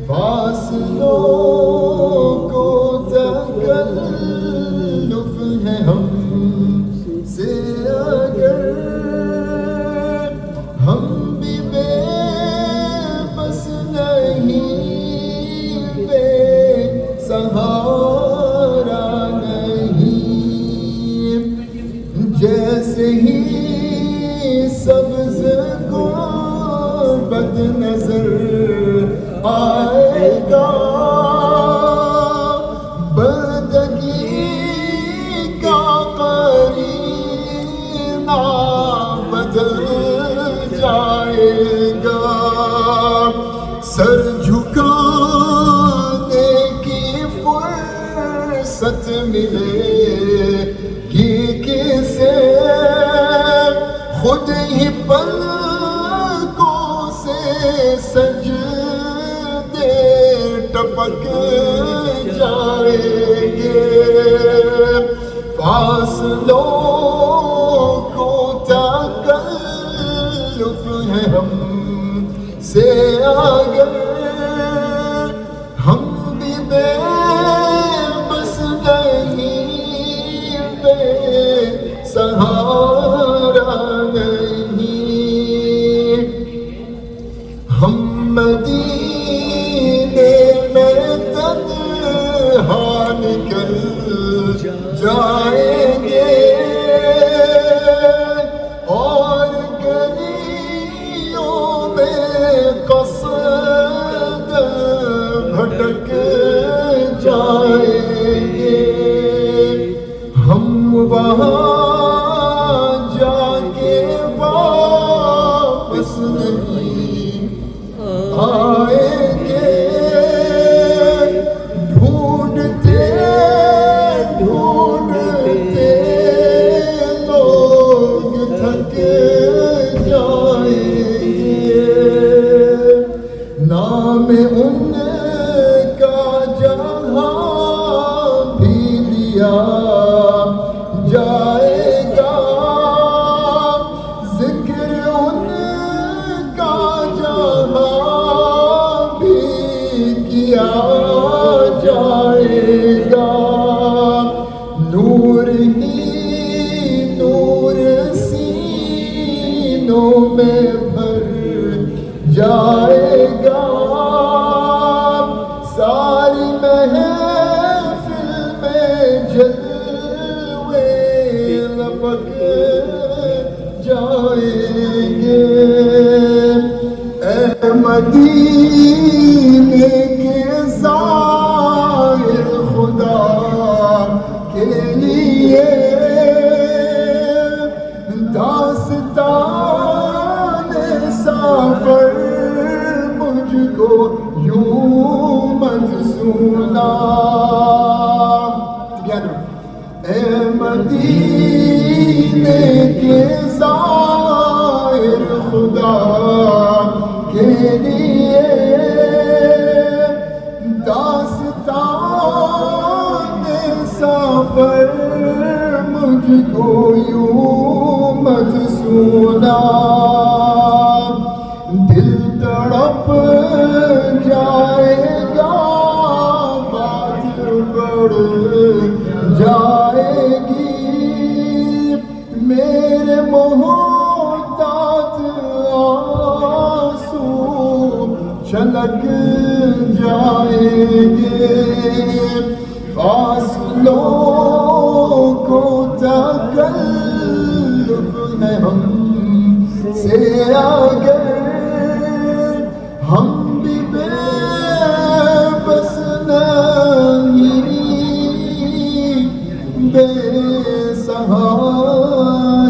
فاصلوں کو تکلف ہے ہم سے اگر ہم بھی بے بس نہیں بے سہارا نہیں جیسے ہی سبز کو بد نظر آئے گا بندگی کا قرینہ بدل جائے گا سر جھکانے کی فرصت ملے گی کسے خود ہی پلکوں سے سجدے ٹپک جائیں گے فاصلوں کو تکلف ہے ہم سے اگر ہم بھی بے بس نہیں بے سہارا نہیں ہم مدینے میں تنہا نکل جائیں گے اور گلیوں میں قصد بھٹک جائیں گے ہم وہاں جا کے واپس نہیں آئیں گے ڈھونڈتے ڈھونڈتے لوگ تھک جائیں گے نام ان کا جہاں بھی لیا جائے گا ذکر ان کا جہاں بھی کیا جائے گا نور ہی نور سینوں میں بھر جائے گا ساری محفل میں جلوے لپک جائیں گے اے مدینے کے زائر خدا کے لیے داستان سفر مجھ کو یوں مت سنا اے مدینے کے زائر خدا کے لیے داستان سفر مجھ کو یوں مت سنا دل تڑپ جائے گا بات بڑھ جائے گی میرے محتاط آنسو چھلک جائیں گے فاصلوں کو تکلف ہے ہم سے اگر ہم بھی بے بس نہیں بے سہارا